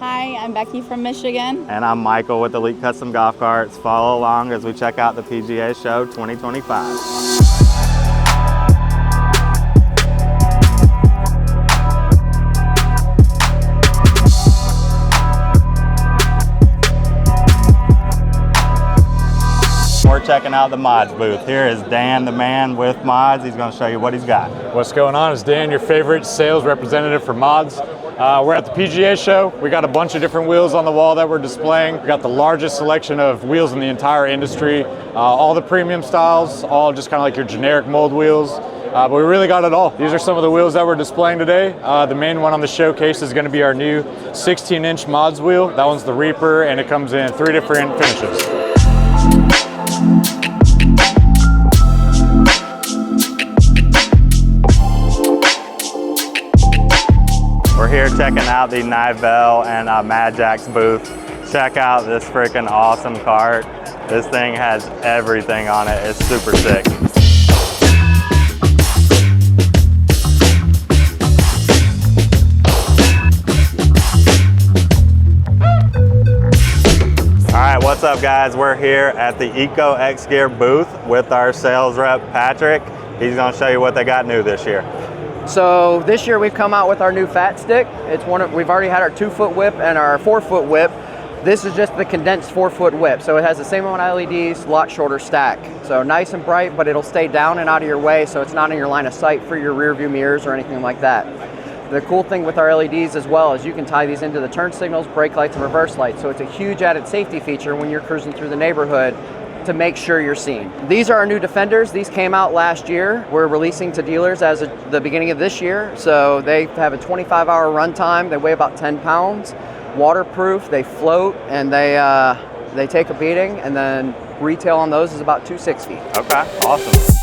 Hi, I'm Becky from Michigan. And I'm Michael with Elite Custom Golf Carts. Follow along as we check out the PGA Show 2025. We're checking out the Modz booth. Here is Dan the man with Modz. He's going to show you what he's got. What's going on? It's Dan, your favorite sales representative for Modz. We're at the PGA Show. We got a bunch of different wheels on the wall that we're displaying. We got the largest selection of wheels in the entire industry. All the premium styles, all just kind of like your generic mold wheels. But we really got it all. These are some of the wheels that we're displaying today. The main one on the showcase is going to be our new 16-inch Modz wheel. That one's the Reaper, and it comes in 3 different finishes. We're here checking out the Nivell and Mad Jack's booth. Check out this freaking awesome cart. This thing has everything on it. It's super sick. All right, what's up guys? We're here at the ECOxGEAR booth with our sales rep, Patrick. He's gonna show you what they got new this year. So this year we've come out with our new fat stick. We've already had our 2-foot whip and our 4-foot whip. This is just the condensed 4-foot whip. So it has the same amount of LEDs, a lot shorter stack. So nice and bright, but it'll stay down and out of your way, so it's not in your line of sight for your rear view mirrors or anything like that. The cool thing with our LEDs as well is you can tie these into the turn signals, brake lights, and reverse lights. So it's a huge added safety feature when you're cruising through the neighborhood to make sure you're seen. These are our new Defenders. These came out last year. We're releasing to dealers as of the beginning of this year. So they have a 25-hour run time. They weigh about 10 pounds. Waterproof, they float, and they take a beating, and then retail on those is about $260. Okay, awesome.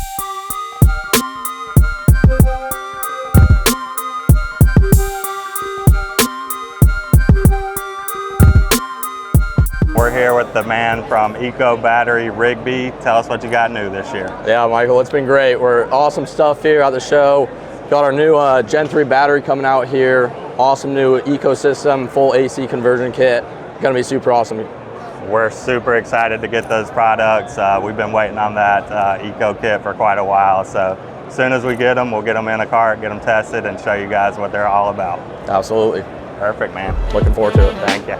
We're here with the man from Eco Battery, Rigby. Tell us what you got new this year. Yeah, Michael, it's been great. We're awesome stuff here at the show. Got our new Gen 3 battery coming out here. Awesome new ecosystem, full AC conversion kit. Gonna be super awesome. We're super excited to get those products. We've been waiting on that Eco kit for quite a while. So as soon as we get them, we'll get them in a cart, get them tested, and show you guys what they're all about. Absolutely. Perfect, man. Looking forward to it. Thank you.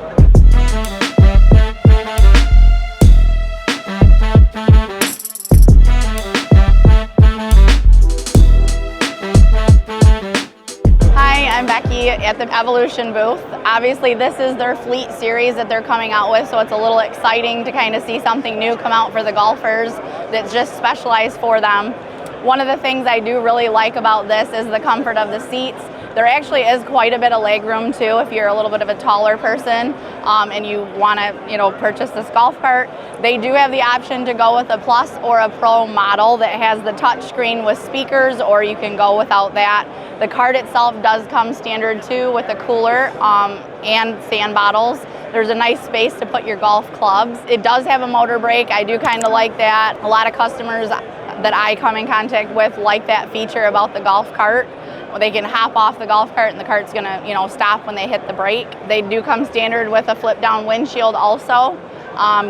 I'm Becky at the Evolution booth. Obviously this is their Fleet series that they're coming out with, so it's a little exciting to kind of see something new come out for the golfers that's just specialized for them. One of the things I do really like about this is the comfort of the seats. There actually is quite a bit of leg room too if you're a little bit of a taller person and you want to purchase this golf cart. They do have the option to go with a Plus or a Pro model that has the touch screen with speakers, or you can go without that. The cart itself does come standard too with a cooler and sand bottles. There's a nice space to put your golf clubs. It does have a motor brake. I do kind of like that. A lot of customers that I come in contact with like that feature about the golf cart. They can hop off the golf cart and the cart's gonna, stop when they hit the brake. They do come standard with a flip down windshield also.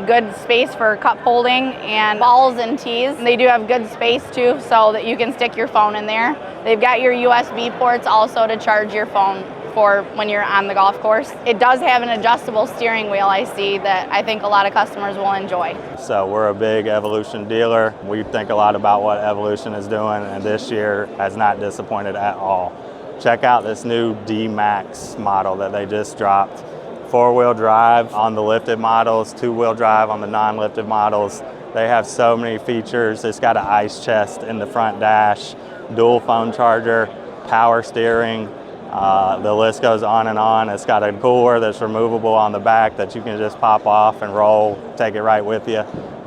Good space for cup holding and balls and tees. They do have good space too, so that you can stick your phone in there. They've got your USB ports also to charge your phone for when you're on the golf course. It does have an adjustable steering wheel, I see, that I think a lot of customers will enjoy. So we're a big Evolution dealer. We think a lot about what Evolution is doing, and this year has not disappointed at all. Check out this new D-Max model that they just dropped. 4-wheel drive on the lifted models, 2-wheel drive on the non-lifted models. They have so many features. It's got an ice chest in the front dash, dual phone charger, power steering. The list goes on and on. It's got a cooler that's removable on the back that you can just pop off and roll, take it right with you,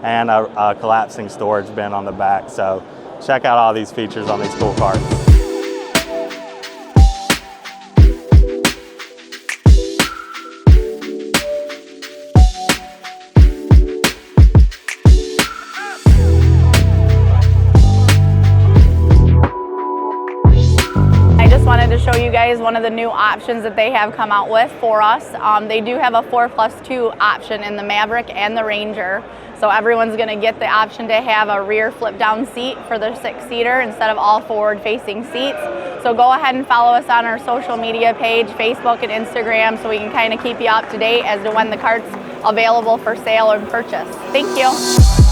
and a collapsing storage bin on the back. So check out all these features on these cool carts. Wanted to show you guys guys one of the new options that they have come out with for us. They do have a 4+2 option in the Maverick and the Ranger. So everyone's going to get the option to have a rear flip down seat for their 6-seater instead of all forward facing seats. So go ahead and follow us on our social media page, Facebook and Instagram, so we can kind of keep you up to date as to when the cart's available for sale or purchase. Thank you.